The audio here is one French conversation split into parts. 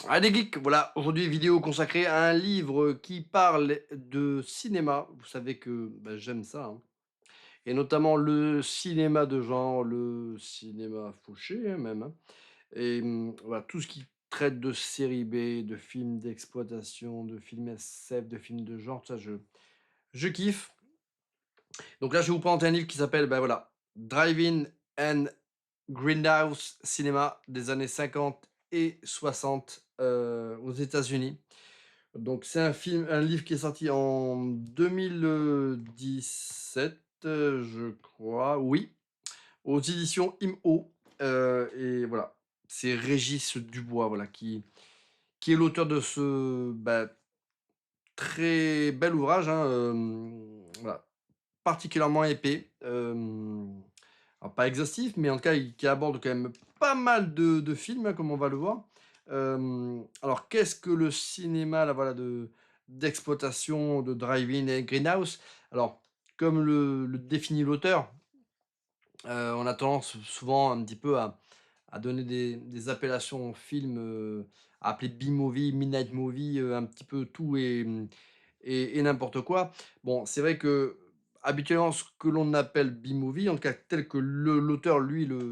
Ah des geeks, voilà, aujourd'hui vidéo consacrée à un livre qui parle de cinéma. Vous savez que, bah, j'aime ça, hein, et notamment le cinéma de genre, le cinéma fauché, hein, même, hein, et voilà, tout ce qui traite de séries B, de films d'exploitation, de films SF, de films de genre, tout ça je kiffe. Donc là, je vais vous présenter un livre qui s'appelle, bah, voilà, Drive-In and Grindhouse Cinema des années 50 et 60, aux États-Unis. Donc c'est un livre qui est sorti en 2017, je crois, oui, aux éditions Imho, et voilà, c'est Régis Dubois, voilà, qui est l'auteur de ce, bah, très bel ouvrage, hein, voilà, particulièrement épais, alors pas exhaustif, mais en tout cas, qui aborde quand même pas mal de films, hein, comme on va le voir. Alors qu'est-ce que le cinéma, là, voilà, d'exploitation, de drive-in et greenhouse? Alors, comme le définit l'auteur, on a tendance souvent un petit peu à donner des appellations aux films, à appeler B-movie, midnight movie, un petit peu tout et n'importe quoi. Bon, c'est vrai que habituellement, ce que l'on appelle B-movie, en tout cas tel que l'auteur lui le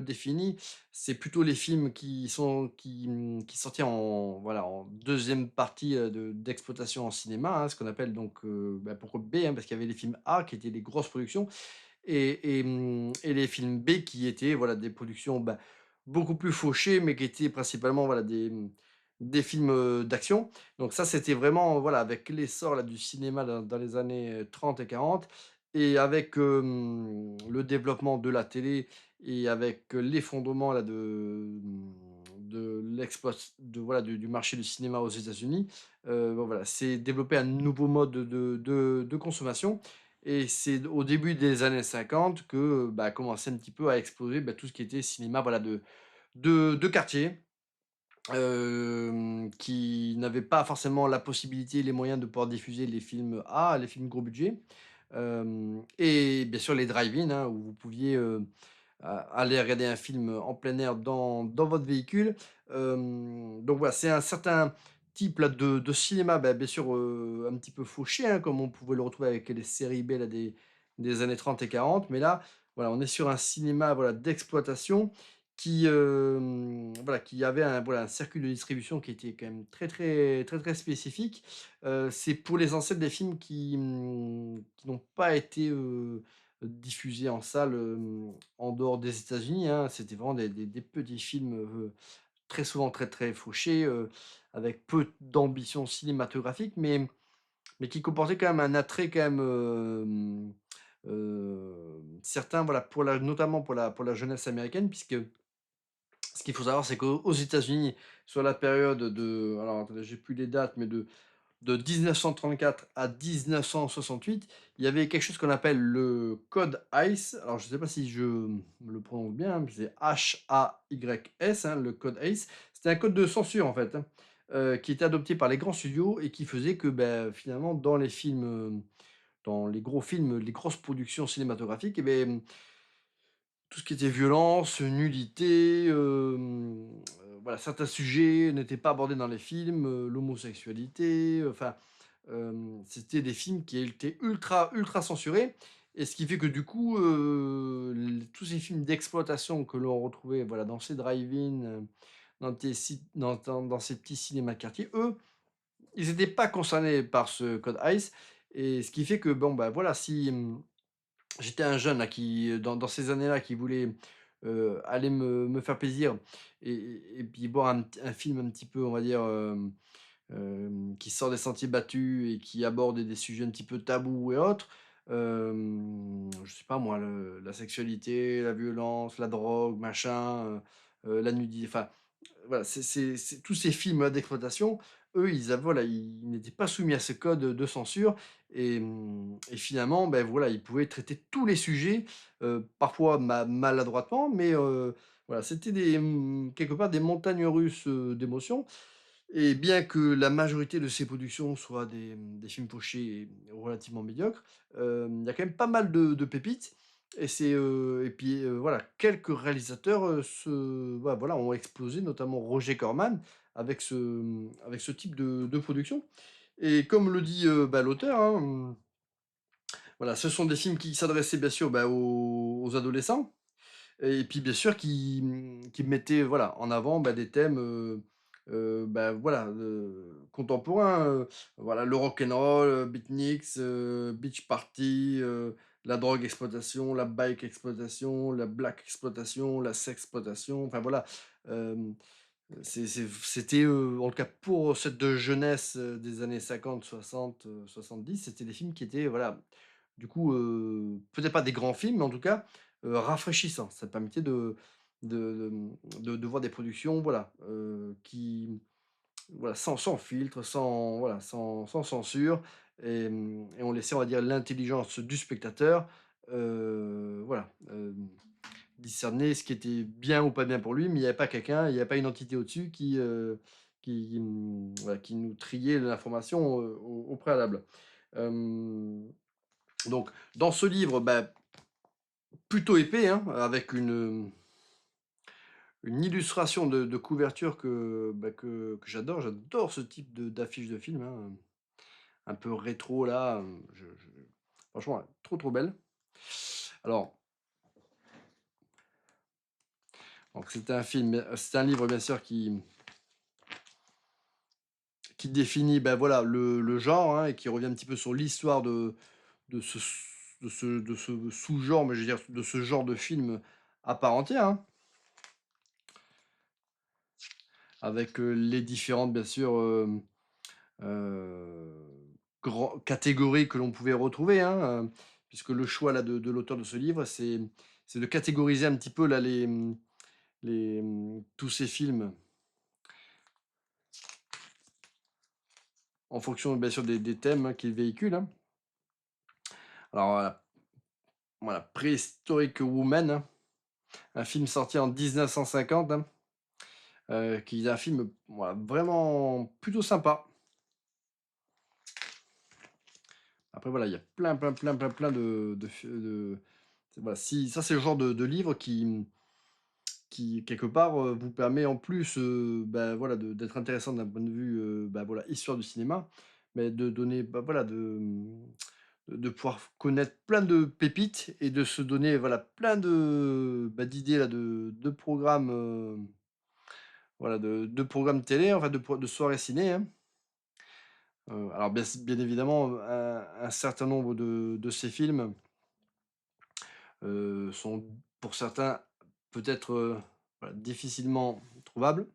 définit, c'est plutôt les films qui sortaient en voilà, en deuxième partie, d'exploitation en cinéma, hein, ce qu'on appelle donc, bah, pourquoi B, hein, parce qu'il y avait les films A qui étaient les grosses productions et les films B qui étaient, voilà, des productions, bah, beaucoup plus fauchées, mais qui étaient principalement, voilà, des films, d'action. Donc ça, c'était vraiment, voilà, avec l'essor, là, du cinéma dans les années, 30 et 40 et avec, le développement de la télé et avec, l'effondrement, là, de voilà, du marché du cinéma aux États-Unis, bon, voilà, c'est développé un nouveau mode de consommation et c'est au début des années 50 que, bah, commençait un petit peu à exploser, bah, tout ce qui était cinéma, voilà, de quartier, qui n'avaient pas forcément la possibilité, les moyens de pouvoir diffuser les films A, les films gros budget, et bien sûr les drive-in, hein, où vous pouviez, aller regarder un film en plein air dans votre véhicule. Donc voilà, c'est un certain type là de cinéma, bah, bien sûr, un petit peu fauché, hein, comme on pouvait le retrouver avec les séries B là des années 30 et 40. Mais là, voilà, on est sur un cinéma, voilà, d'exploitation qui, voilà, qui avait un circuit de distribution qui était quand même très spécifique. C'est pour l'essentiel des films qui n'ont pas été, diffusés en salle, en dehors des États-Unis, hein. C'était vraiment des petits films, très souvent très fauchés, avec peu d'ambition cinématographique, mais qui comportaient quand même un attrait quand même, certain, voilà, notamment pour la jeunesse américaine puisque ce qu'il faut savoir, c'est qu'aux États-Unis, sur la période alors attendez, j'ai plus les dates, mais de 1934 à 1968, il y avait quelque chose qu'on appelle le code ICE. Alors, je ne sais pas si je le prononce bien, hein, mais c'est Hayes, hein, le code ICE. C'était un code de censure, en fait, hein, qui était adopté par les grands studios et qui faisait que, ben, finalement, dans les films, dans les gros films, les grosses productions cinématographiques, et ben, tout ce qui était violence, nudité, voilà, certains sujets n'étaient pas abordés dans les films, l'homosexualité, enfin, c'était des films qui étaient ultra censurés et ce qui fait que du coup, tous ces films d'exploitation que l'on retrouvait, voilà, dans ces drive-in, dans ces petits cinémas de quartier, eux, ils étaient pas concernés par ce code ICE et ce qui fait que, bon, bah, voilà, si, j'étais un jeune là qui, dans ces années-là, qui voulait, aller me faire plaisir et puis voir un film un petit peu, on va dire, qui sort des sentiers battus et qui aborde des sujets un petit peu tabous et autres. Je sais pas moi, la sexualité, la violence, la drogue, machin, la nudité, enfin, voilà, c'est tous ces films d'exploitation, eux, voilà, ils n'étaient pas soumis à ce code de censure et finalement, ben voilà, ils pouvaient traiter tous les sujets, parfois maladroitement, mais voilà, c'était quelque part des montagnes russes, d'émotions et bien que la majorité de ces productions soient des films fauchés et relativement médiocres, il y a quand même pas mal de pépites Et puis, voilà, quelques réalisateurs, voilà, ont explosé, notamment Roger Corman avec avec ce type de production. Et comme le dit, l'auteur, hein, voilà, ce sont des films qui s'adressaient bien sûr, aux adolescents. Et puis bien sûr qui mettait, voilà, en avant, des thèmes, voilà, contemporains, voilà, le rock'n'roll, beatniks, beach party, la drogue exploitation, la bike exploitation, la black exploitation, la sexploitation, enfin voilà. Hem, c'était, en tout cas pour cette jeunesse, des années 50, 60, 70, c'était des films qui étaient, voilà, du coup, peut-être pas des grands films, mais en tout cas, rafraîchissants. Ça permettait de voir des productions, voilà, qui voilà, sans filtre, sans censure et on laissait, on va dire, l'intelligence du spectateur, voilà, discerner ce qui était bien ou pas bien pour lui, mais il y avait pas quelqu'un, il y avait pas une entité au-dessus voilà, qui nous triait l'information, au préalable. Hem, donc dans ce livre, plutôt épais, hein, avec une illustration de couverture que j'adore. J'adore ce type d'affiche de film, hein, un peu rétro là, je franchement, trop, trop belle. Alors donc c'est un livre bien sûr qui définit, voilà, le genre, hein, et qui revient un petit peu sur l'histoire de ce s de ce sous-genre, mais je veux dire de ce genre de film à part entière, hein. Avec, les différentes bien sûr, heu, catégories que l'on pouvait retrouver, hein, puisque le choix là de l'auteur de ce livre, c'est de catégoriser un petit peu là tous ces films en fonction bien sûr des thèmes, hein, qu'ils véhiculent, hein. Alors voilà, Prehistoric Woman, hein, un film sorti en 1950, hein, qui est un film, voilà, vraiment plutôt sympa. Après voilà, il y a plein de f de voilà, si ça c'est le genre de livre qui quelque part, vous permet en plus, voilà, d'être intéressant d'un point de vue, voilà, histoire du cinéma, mais de donner, voilà, de pouvoir connaître plein de pépites et de se donner, voilà, plein d'idées là de programmes, voilà, de programmes télé, enfin de soirées ciné, hein. Alors bien évidemment, un certain nombre de ces films, sont pour certains peut-être, voilà, difficilement trouvables.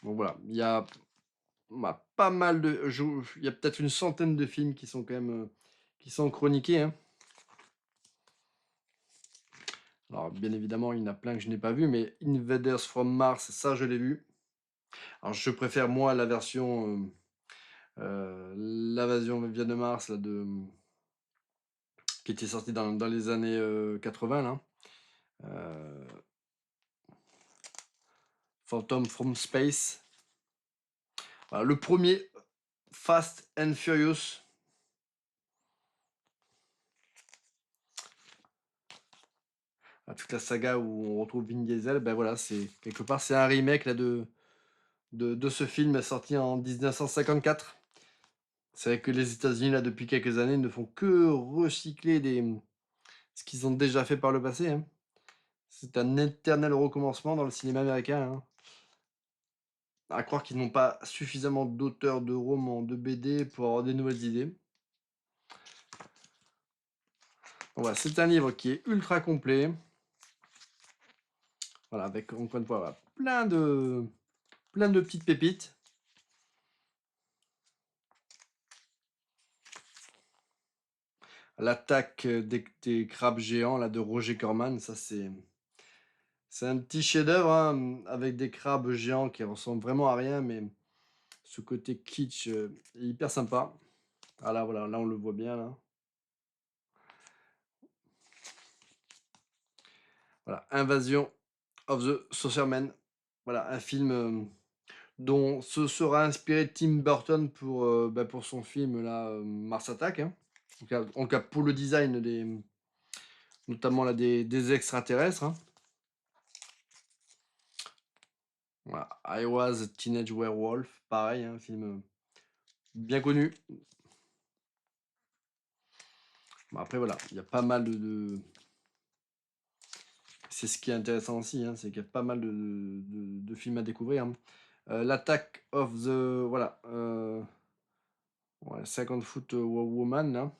Donc voilà, il y a, pas mal il y a peut-être une centaine de films qui sont quand même, qui sont chroniqués, hein. Alors bien évidemment, il y en a plein que je n'ai pas vu, mais Invaders from Mars, ça je l'ai vu. Alors je préfère moi la version, L'invasion vient de Mars là qui était sortie dans les années, 80 là. Heu, Phantom from Space. Voilà, le premier Fast and Furious. Toute la saga où on retrouve Vin Diesel, voilà, c'est quelque part, c'est un remake là de ce film sorti en 1954. C'est vrai que les États-Unis, là, depuis quelques années, ne font que recycler ce qu'ils ont déjà fait par le passé, hein. C'est un éternel recommencement dans le cinéma américain, hein. À croire qu'ils n'ont pas suffisamment d'auteurs de romans, de BD pour avoir des nouvelles idées. Donc voilà, c'est un livre qui est ultra complet. Voilà, avec encore une fois, voilà, plein de petites pépites. L'attaque, des crabes géants là de Roger Corman, ça c'est un petit chef-d'œuvre, hein, avec des crabes géants qui ressemblent vraiment à rien, mais ce côté kitsch, est hyper sympa. Ah là, voilà, là on le voit bien là. Voilà, Invasion of the Saucermen. Voilà, un film, dont se sera inspiré Tim Burton pour son film là, Mars Attack, hein. En tout cas pour le design notamment là des extraterrestres, hein. Voilà. I Was a Teenage Werewolf, pareil, hein, film, bien connu. Bon après voilà, il y a pas mal c'est ce qui est intéressant aussi, hein, c'est qu'il y a pas mal de films à découvrir, hein. L'Attack of the voilà, ouais, 50 Foot Woman là,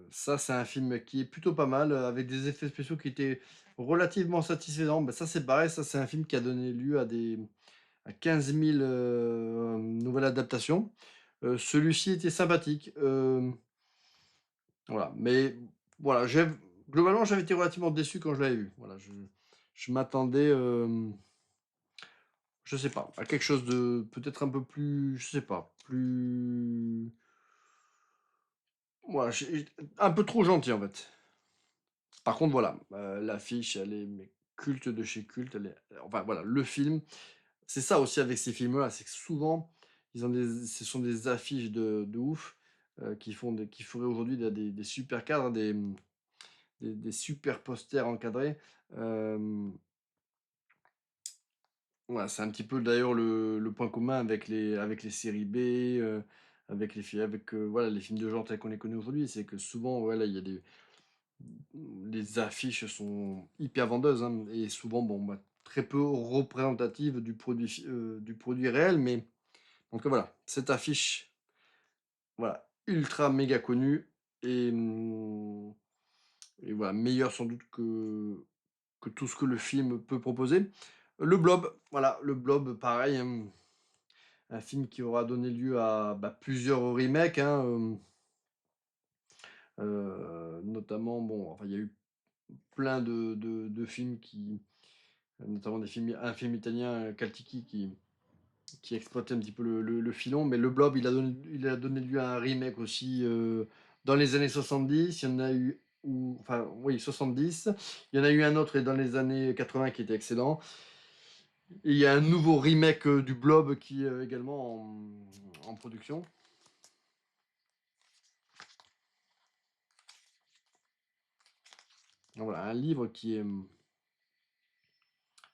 ça c'est un film qui est plutôt pas mal, avec des effets spéciaux qui étaient relativement satisfaisants. Bah, ça c'est pareil, ça c'est un film qui a donné lieu à 15 000, nouvelles adaptations. Celui-ci était sympathique, voilà, mais voilà, globalement, j'avais été relativement déçu quand je l'avais vu. Voilà, je m'attendais, je sais pas, à quelque chose de peut-être un peu plus, je sais pas, plus voilà, un peu trop gentil, en fait. Par contre, voilà, l'affiche, elle est mais culte de chez culte, elle est enfin, voilà, le film, c'est ça aussi avec ces films-là, c'est que souvent, ce sont des affiches de ouf, qui feraient aujourd'hui des super cadres, des super posters encadrés. Hem, voilà, c'est un petit peu d'ailleurs le point commun avec les séries B, voilà, les films de genre tels qu'on les connaît aujourd'hui. C'est que souvent, voilà, il y a les affiches sont hyper vendeuses, hein, et souvent, bon, bah, très peu représentatives du produit réel. Mais donc voilà, cette affiche, voilà, ultra méga connue et et voilà, meilleure sans doute que tout ce que le film peut proposer. Le Blob, voilà, Le Blob, pareil, hein, un film qui aura donné lieu à, bah, plusieurs remakes, hein, notamment, bon, enfin, il y a eu plein de films notamment un film italien, Caltiki, qui exploitait un petit peu le filon, mais Le Blob, il a donné lieu à un remake aussi, dans les années 70. Il y en a eu, enfin, oui, 70. Il y en a eu un autre dans les années 80 qui était excellent. Et il y a un nouveau remake, du Blob qui est également en production. Donc voilà, un livre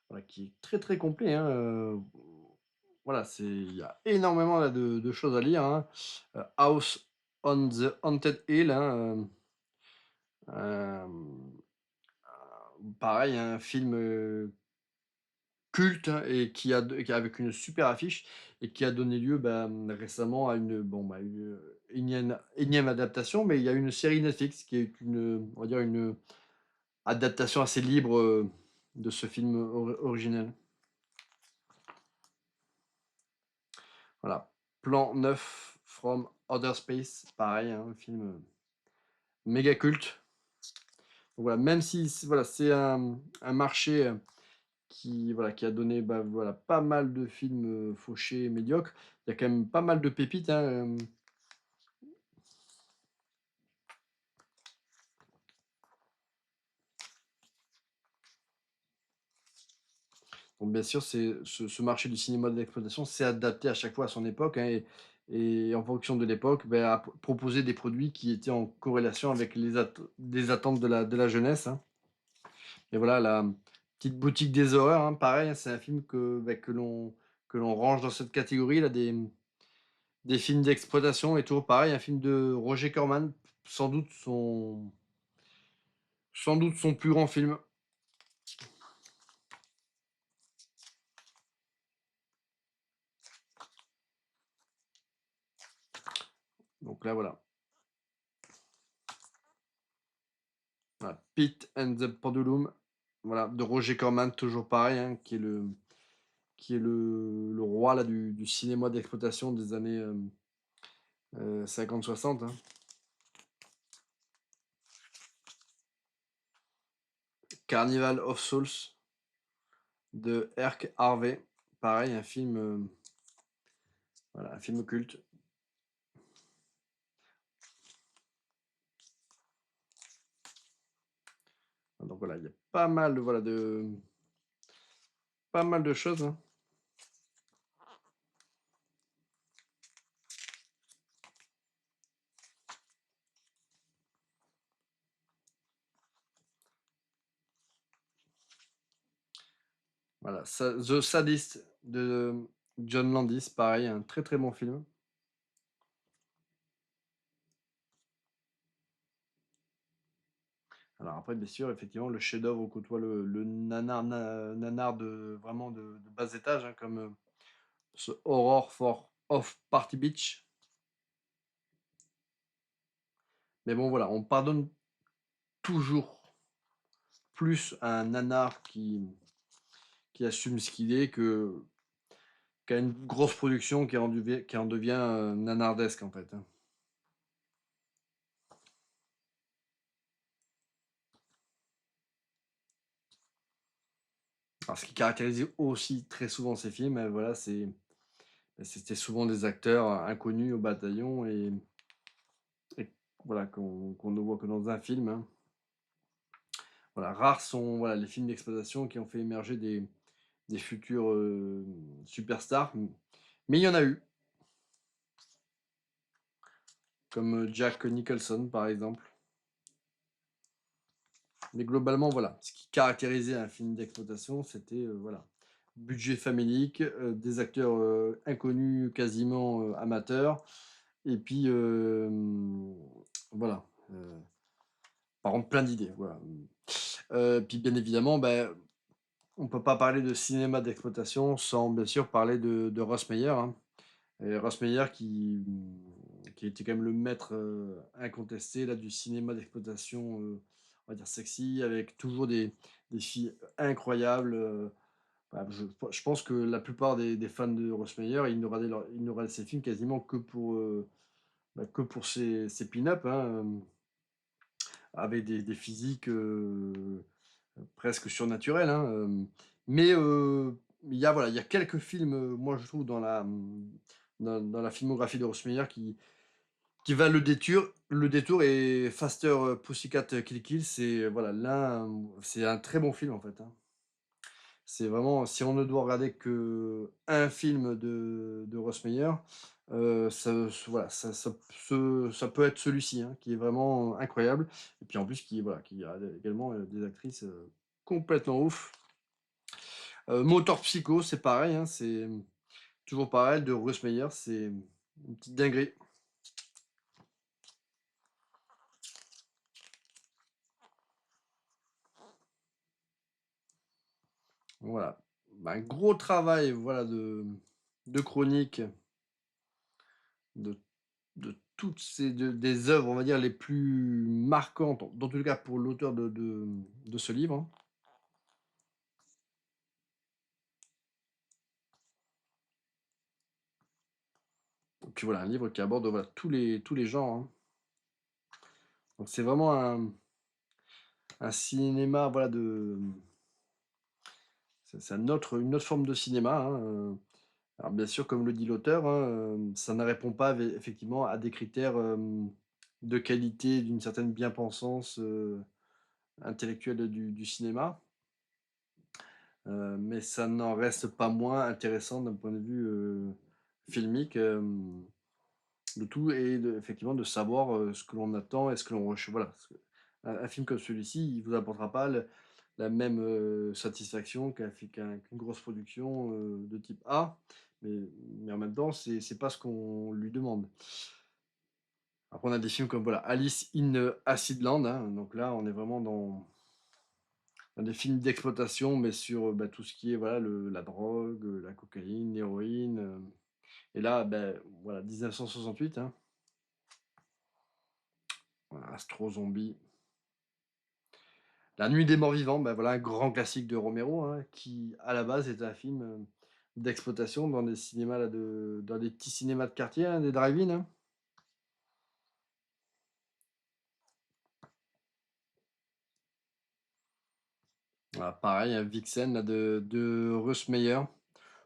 voilà, qui est très très complet, hein, voilà, il y a énormément là de choses à lire, hein. House on the Haunted Hill, hein, pareil, un film, culte, hein, et avec une super affiche et qui a donné lieu, bah, récemment à une énième adaptation, mais il y a une série Netflix qui est on va dire une adaptation assez libre, de ce film originel. Voilà. Plan 9 from Outer Space, pareil, hein, un film, méga culte. Donc voilà, même si voilà, c'est un marché, qui a donné, bah, voilà, pas mal de films, fauchés et médiocres. Il y a quand même pas mal de pépites, hein, donc bien sûr, ce marché du cinéma de l'exploitation s'est adapté à chaque fois à son époque, hein, et en fonction de l'époque, ben, a proposé des produits qui étaient en corrélation avec des attentes de la jeunesse, hein. Et voilà, La Petite Boutique des Horreurs, hein, pareil, hein, c'est un film que l'on range dans cette catégorie là des films d'exploitation, et toujours pareil, un film de Roger Corman, sans doute son plus grand film. Donc là, voilà. Voilà, Pete and the Pendulum, voilà, de Roger Corman, toujours pareil, hein, qui est le roi là du cinéma d'exploitation des années, 50-60, hein. Carnival of Souls de Herk Harvey, pareil, voilà, un film culte. Donc voilà, il y a pas mal de choses, hein. Voilà, The Sadist de John Landis, pareil, un très, très bon film. Alors après, bien sûr, effectivement, le chef-d'œuvre côtoie le nanar de vraiment de bas étage, hein, comme, ce Horror for of Party Beach. Mais bon, voilà, on pardonne toujours plus à un nanar qui assume ce qu'il est qu'à une grosse production qui en devient, nanardesque, en fait, hein. Alors ce qui caractérise aussi très souvent ces films, voilà, c'était souvent des acteurs inconnus au bataillon et voilà, qu'on ne voit que dans un film, hein. Voilà, rares sont, voilà, les films d'exploitation qui ont fait émerger des futurs, superstars, mais il y en a eu, comme, Jack Nicholson, par exemple. Mais globalement, voilà, ce qui caractérisait un film d'exploitation, c'était, voilà, budget famélique, des acteurs, inconnus, quasiment, amateurs et puis, voilà, par contre plein d'idées, voilà, puis bien évidemment, on peut pas parler de cinéma d'exploitation sans bien sûr parler de Russ Meyer, hein. Et Russ Meyer qui était quand même le maître, incontesté là du cinéma d'exploitation, on va dire sexy avec toujours des filles incroyables, bah, je pense que la plupart des fans de Russ Meyer, ils ne regardaient ses films quasiment que pour ses pin-up, hein, avec des physiques, presque surnaturelles, hein, mais il y a voilà, il y a quelques films, moi je trouve dans la filmographie de Russ Meyer qui va le détour et Faster, Pussycat Kill Kill, c'est voilà, c'est un très bon film en fait, hein. C'est vraiment si on ne doit regarder que un film de Russ Meyer, voilà, ça peut être celui-ci, hein, qui est vraiment incroyable et puis en plus qui a également, des actrices, complètement ouf. Motor Psycho, c'est pareil, hein, c'est toujours pareil de Russ Meyer, c'est une petite dinguerie. Voilà. Bah, un gros travail, voilà, de chronique de toutes ces des œuvres, on va dire, les plus marquantes, dans tous les cas pour l'auteur de ce livre, hein. Et puis voilà, un livre qui aborde, voilà, tous les genres, hein. Donc c'est vraiment un cinéma, voilà, c'est une autre forme de cinéma, hein, alors bien sûr, comme le dit l'auteur, hein, ça ne répond pas effectivement à des critères, de qualité, d'une certaine bien-pensance, intellectuelle du cinéma. Mais ça n'en reste pas moins intéressant d'un point de vue, filmique, le tout est effectivement de savoir, ce que l'on attend et ce que l'on voilà, un film comme celui-ci, il vous apportera pas la même, satisfaction qu'une grosse production, de type A, mais en même temps, c'est pas ce qu'on lui demande. Après on a des films comme voilà, Alice in, Acid Land, hein, donc là, on est vraiment dans des films d'exploitation, mais sur, tout ce qui est voilà la drogue, la cocaïne, l'héroïne, et là, voilà 1968, hein, voilà Astro Zombie. La Nuit des morts vivants, voilà un grand classique de Romero, hein, qui à la base était un film, d'exploitation dans des cinémas là dans des petits cinémas de quartier, hein, des drive-in, hein. Voilà pareil, Vixen là de Russ Meyer.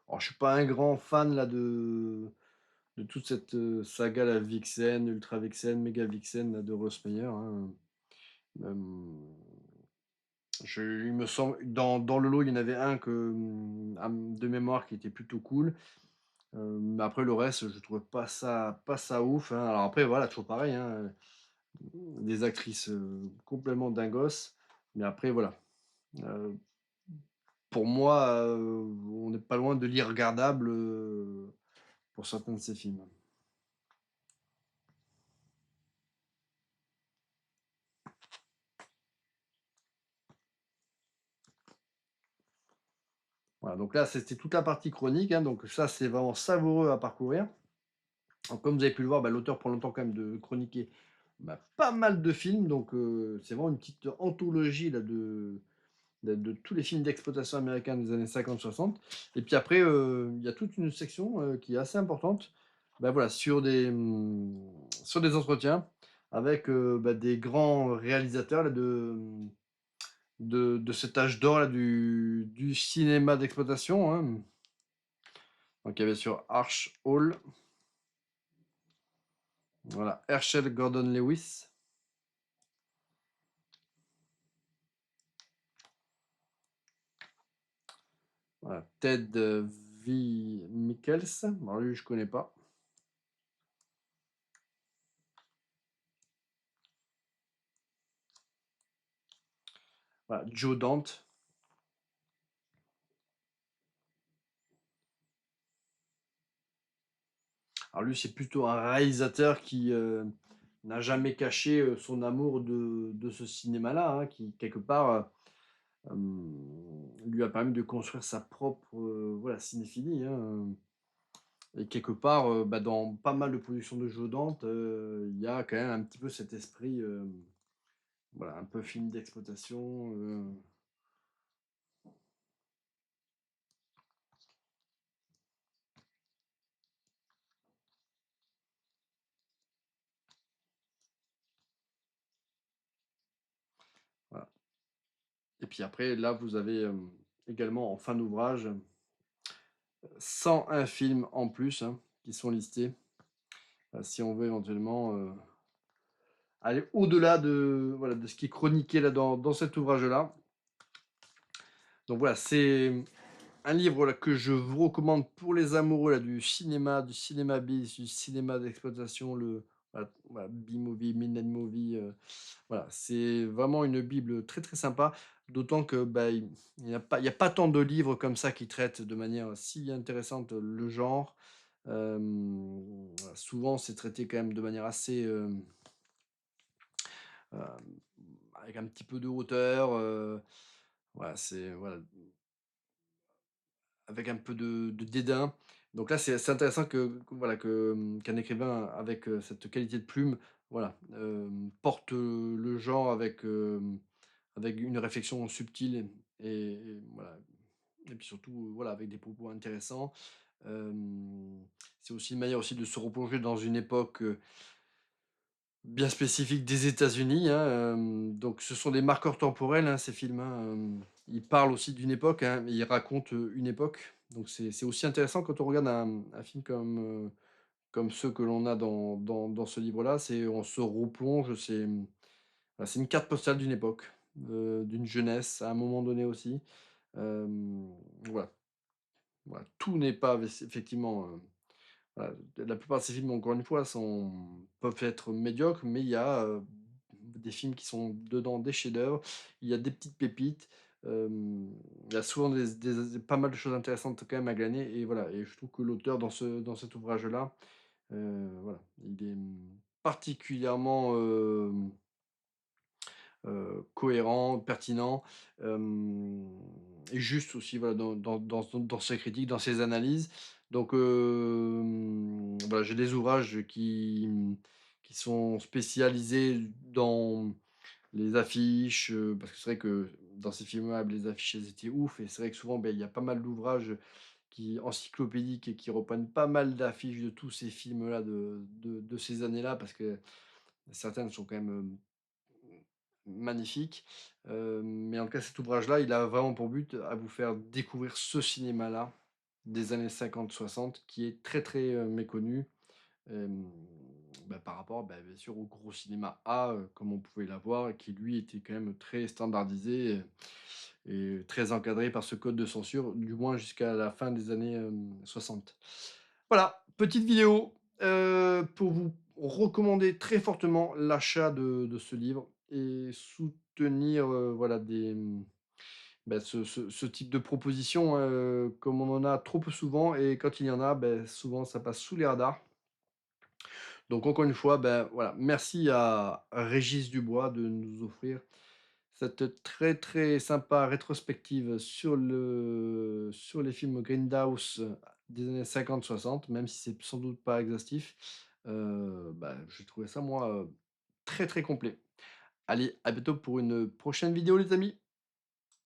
Alors je suis pas un grand fan là de toute cette, saga la Vixen, Ultra Vixen, Méga Vixen là de Russ Meyer, hein. Hem, il me semble dans le lot, il y en avait un que, de mémoire qui était plutôt cool, mais après le reste, je trouvais pas ça ouf, hein. Alors après voilà, toujours pareil, hein, des actrices, complètement dingos, mais après voilà, heu pour moi, on n'est pas loin de l'irregardable, pour certains de ces films. Voilà, donc là, c'était toute la partie chronique, hein, donc ça, c'est vraiment savoureux à parcourir. Donc comme vous avez pu le voir, bah, l'auteur prend le temps quand même de chroniquer, bah, pas mal de films, donc c'est vraiment une petite anthologie là de tous les films d'exploitation américains des années 50-60. Et puis après, il y a toute une section, qui est assez importante, bah, voilà, sur des entretiens avec, bah, des grands réalisateurs là de cet âge d'or là du cinéma d'exploitation, hein. Donc il y avait sur Arch Hall, voilà, Herschel Gordon Lewis, voilà, Ted, V. Mikkels, alors lui je connais pas, voilà, Joe Dante. Alors lui, c'est plutôt un réalisateur qui, n'a jamais caché, son amour de ce cinéma-là, hein, qui quelque part, lui a permis de construire sa propre, voilà, cinéphilie, hein, et quelque part, bah, dans pas mal de productions de Joe Dante, il y a quand même un petit peu cet esprit, voilà, un peu film d'exploitation, voilà. Et puis après, là, vous avez, également en fin d'ouvrage, 101 films en plus, hein, qui sont listés, si on veut éventuellement, aller au-delà de, voilà, de ce qui est chroniqué là dans cet ouvrage-là. Donc voilà, c'est un livre là, que je vous recommande pour les amoureux là, du cinéma bis, du cinéma d'exploitation, le voilà, voilà, B-movie, Midnight Movie. Voilà, c'est vraiment une bible très très sympa. D'autant que bah, il y a pas tant de livres comme ça qui traitent de manière si intéressante le genre. Voilà, souvent, c'est traité quand même de manière assez avec un petit peu de hauteur. Voilà, c'est voilà, avec un peu de dédain. Donc là, c'est intéressant voilà, qu'un écrivain avec, cette qualité de plume, voilà, porte, le genre avec une réflexion subtile et voilà et puis surtout, voilà, avec des propos intéressants. C'est aussi une manière aussi de se replonger dans une époque, bien spécifique des États-Unis, hein, donc ce sont des marqueurs temporels, hein, ces films, hein, ils parlent aussi d'une époque, hein, mais ils racontent, une époque, donc c'est aussi intéressant quand on regarde un film comme ceux que l'on a dans ce livre-là, c'est on se replonge, bah, c'est une carte postale d'une époque, d'une jeunesse à un moment donné aussi, voilà, voilà, tout n'est pas effectivement, voilà, la plupart de ces films, encore une fois, peuvent être médiocres, mais il y a, des films qui sont dedans des chefs-d'œuvre. Il y a des petites pépites, il y a souvent pas mal de choses intéressantes quand même à glaner et voilà et je trouve que l'auteur dans cet ouvrage-là, voilà, il est, particulièrement, cohérent, pertinent, hem et juste aussi, voilà, dans ses critiques, dans ses analyses. Donc voilà, j'ai des ouvrages qui sont spécialisés dans les affiches, parce que c'est vrai que dans ces films-là, les affiches, elles étaient ouf et c'est vrai que souvent, beh, il y a pas mal d'ouvrages qui encyclopédiques et qui reprennent pas mal d'affiches de tous ces films-là de ces années-là parce que certaines sont quand même, magnifique, mais en tout cas, cet ouvrage-là, il a vraiment pour but à vous faire découvrir ce cinéma-là, des années 50-60, qui est très, très, méconnu, hem, bah, par rapport, bah, bien sûr, au gros cinéma A, comme on pouvait l'avoir et qui lui était quand même très standardisé, et très encadré par ce code de censure, du moins jusqu'à la fin des années, 60. Voilà, petite vidéo, pour vous recommander très fortement l'achat de ce livre et soutenir, voilà bah, ce type de proposition, comme on en a trop peu souvent et quand il y en a, beh, souvent ça passe sous les radars. Donc encore une fois, ben, voilà, merci à Régis Dubois de nous offrir cette très, très sympa rétrospective sur les films Grindhouse des années 50-60, même si c'est sans doute pas exhaustif. Bah, j'ai trouvé ça moi, très, très complet. Allez, à bientôt pour une prochaine vidéo les amis.